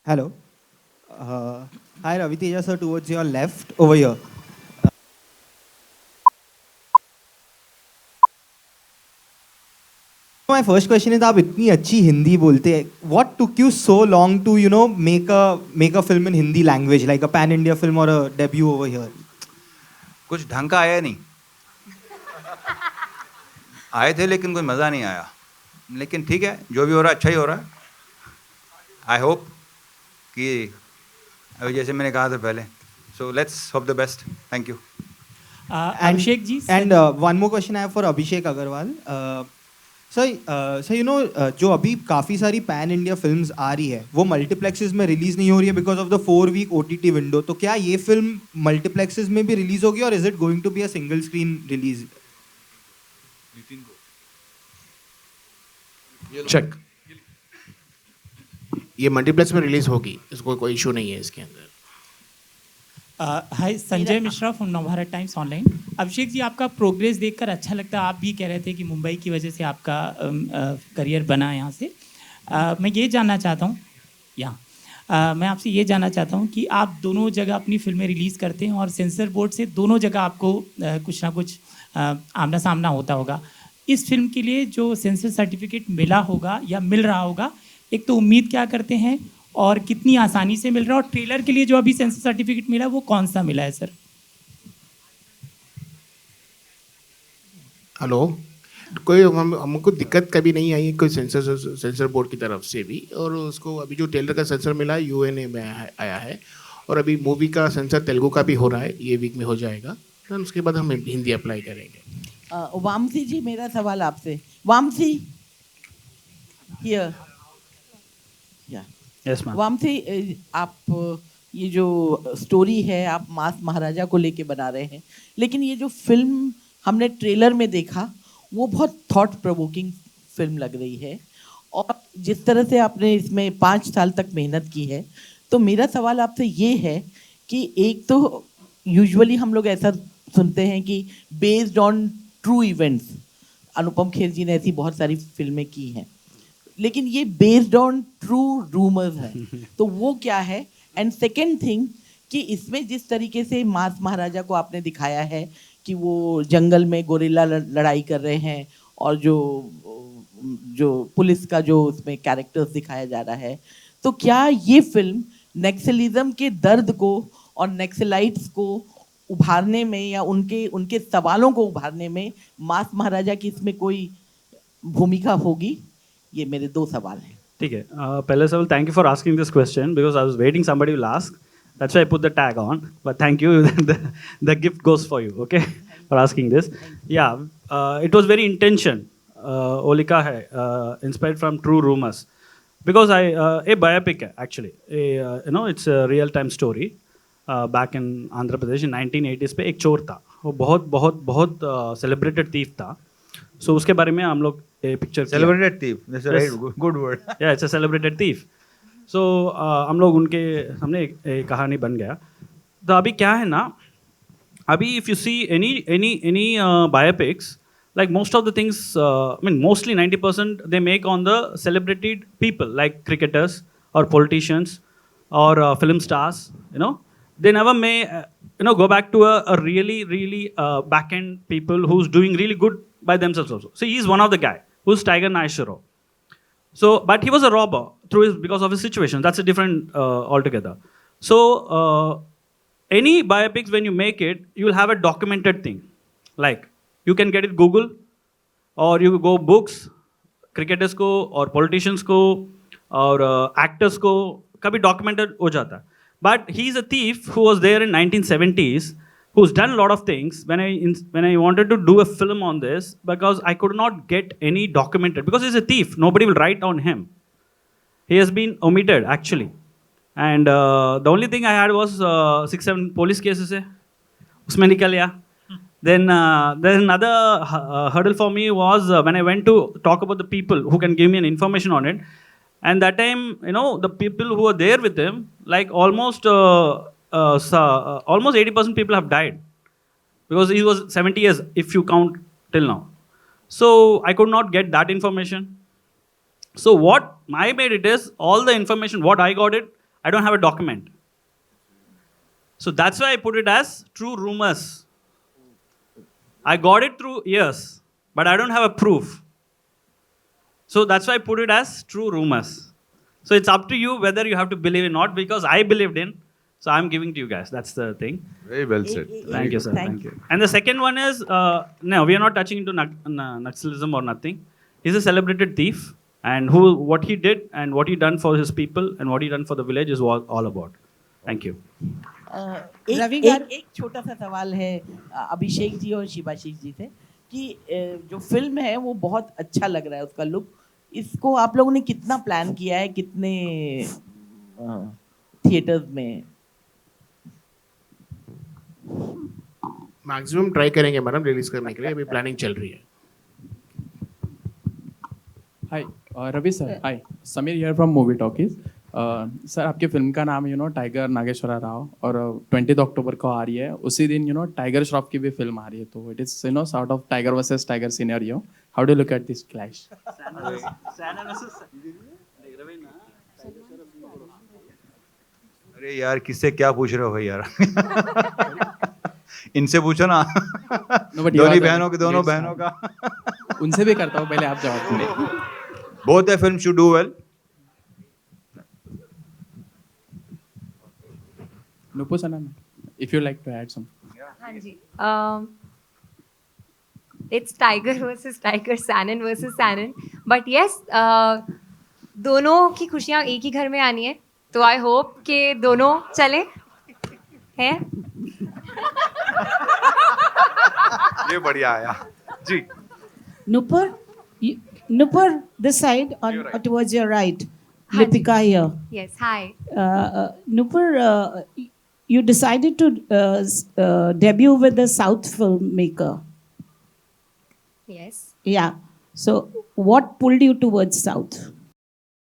Hello. Hi, Ravi Teja sir, towards your left over here. My first question is, आप इतनी अच्छी हिंदी बोलते हैं. What took you so long to make a film in Hindi language, like a pan India film or a debut over here? कुछ ढंग का आया नहीं. आए थे लेकिन कोई मज़ा नहीं आया. लेकिन ठीक है, जो भी हो रहा है अच्छा ही हो रहा है. आई होप कि अभी जैसे मैंने कहा था पहले, so let's hope the best. Thank you. Abhishek ji And one more question I have for Abhishek Agarwal. Sir जो अभी काफ़ी सारी पैन इंडिया फिल्म्स आ रही है वो मल्टीप्लेक्सेस में रिलीज नहीं हो रही है because of the 4 week OTT window. तो क्या ये फिल्म मल्टीप्लेक्सेस में भी रिलीज होगी और is it going to be a single screen release? Check. ये मल्टीप्लेक्स में रिलीज होगी, इसको कोई इशू नहीं है इसके अंदर. Hi, Sanjay Mishra from Navbharat Times online. Abhishek ji, आपका प्रोग्रेस देखकर अच्छा लगता है. आप भी कह रहे थे कि मुंबई की वजह से आपका करियर बना यहाँ से. मैं ये जानना चाहता हूँ मैं आपसे ये जानना चाहता हूँ कि आप दोनों जगह अपनी फिल्में रिलीज़ करते हैं और सेंसर बोर्ड से दोनों जगह आपको कुछ ना कुछ आमना सामना होता होगा. इस फिल्म के लिए जो सेंसर सर्टिफिकेट मिला होगा या मिल रहा होगा, एक तो उम्मीद क्या करते हैं और कितनी आसानी से मिल रहा है, और ट्रेलर के लिए जो अभी सेंसर सर्टिफिकेट मिला वो कौन सा मिला है सर? हेलो. कोई हमको दिक्कत कभी नहीं आई कोई सेंसर बोर्ड की तरफ से भी. और उसको अभी जो टेलर का सेंसर मिला है यूएनए में आया है. और अभी मूवी का सेंसर तेलुगु का भी हो रहा है, ये वीक में हो जाएगा. तो उसके बाद हम हिंदी अप्लाई करेंगे. वामसी जी, मेरा सवाल आपसे. Vamsi here. Yes ma'am. Vamsi, आप ये जो स्टोरी है आप मास महाराजा को लेके बना रहे हैं, लेकिन ये जो फिल्म हमने ट्रेलर में देखा वो बहुत थॉट प्रोवोकिंग फिल्म लग रही है. और जिस तरह से आपने इसमें 5 साल तक मेहनत की है, तो मेरा सवाल आपसे ये है कि एक तो यूजुअली हम लोग ऐसा सुनते हैं कि based on true events, Anupam Kher जी ने ऐसी बहुत सारी फिल्में की हैं, लेकिन ये बेस्ड ऑन ट्रू रूमर्स है. तो वो क्या है? एंड सेकेंड थिंग कि इसमें जिस तरीके से मास महाराजा को आपने दिखाया है कि वो जंगल में गोरिल्ला लड़ाई कर रहे हैं, और जो पुलिस का जो उसमें कैरेक्टर्स दिखाया जा रहा है, तो क्या ये फिल्म नेक्सलिज्म के दर्द को और नेक्सलाइट्स को उभारने में या उनके सवालों को उभारने में मास महाराजा की इसमें कोई भूमिका होगी? ये मेरे 2 सवाल हैं. ठीक है. पहले सवाल, thank you for asking this question because I was waiting somebody will ask. That's why I put the tag on. But thank you. The gift goes for you. Okay, for asking this. Yeah, it was very intention. Olika hai inspired from True Rumors because a biopic hai, actually. It's a real time story. Back in Andhra Pradesh in 1980s पे एक चोर था. वो बहुत celebrated thief था. So उसके बारे में हम लोग a picture. Celebrated thief. That's a right good word. Yeah, it's a celebrated thief. सो हम लोग उनके सामने एक कहानी बन गया. तो अभी क्या है ना, अभी if you see any biopics, like most of the things, mostly 90% they make on the celebrated people like cricketers or politicians or film stars. They never may go back to a really back end people who's doing really good by themselves also. So he's one of the guy who's Tiger Naishiro. So, but he was a robber because of his situation. That's a different altogether. So, any biopics, when you make it, you will have a documented thing. Like, you can get it Google, or you go books, cricketers को और politicians को और actors को कभी documented हो जाता है. But he's a thief who was there in 1970s, who's done a lot of things. When I wanted to do a film on this, because I could not get any documented, because he's a thief, nobody will write on him. He has been omitted actually, and the only thing I had was 6-7 police cases है, उसमें निकल गया. Then there's another hurdle for me was when I went to talk about the people who can give me an information on it, and that time the people who were there with him, like almost 80% people have died because he was 70 years if you count till now. So I could not get that information. So what I made it is all the information what I got it, I don't have a document. So that's why I put it as true rumors. I got it through ears, but I don't have a proof. So that's why I put it as true rumors. So it's up to you whether you have to believe it or not, because I believed in. So I'm giving to you guys. That's the thing. Very well said. Thank you, sir. Thank Thank you. And the second one is, no, we are not touching into Naxalism or nothing. He's a celebrated thief, and what he did and what he done for his people and what he done for the village is all about. Thank you. एक छोटा सा सवाल है अभिषेक जी और शिवाशीष जी से कि जो film है वो बहुत अच्छा लग रहा है उसका लुक. इसको आप लोगों ने कितना प्लान किया है, कितने थिएटर्स में? मैक्सिमम ट्राई करेंगे मैडम रिलीज करने के लिए, अभी प्लानिंग चल रही है. Hi Ravi sir, hi Sameer here from movie talkies. Sir आपकी फिल्म का नाम टाइगर नागेश्वरा राव, और 20 अक्टूबर को आ रही है. उसी दिन टाइगर श्रॉफ की भी फिल्म आ रही है, तो it is sort of tiger versus tiger scenario. How do look at this clash? अरे यार किससे क्या पूछ रहे हो भाई यार? इनसे पूछो ना. दोनों बहनों के दोनों बहनों का. उनसे भी करता हूँ, पहले आप जवाब दीजिए. Both the films should do well. Nupu Sanan, if you like to add something. हाँ जी. It's Tiger versus Tiger, Sanan versus Sanan. But yes, दोनों की खुशियाँ एक ही घर में आनी है. तो I hope कि दोनों चले हैं. ये बढ़िया आया जी. Nupur, this side on towards your right. Lipika here. Yes, hi. Nupur, you decided to debut with a South filmmaker. Yes. Yeah. So, what pulled you towards South?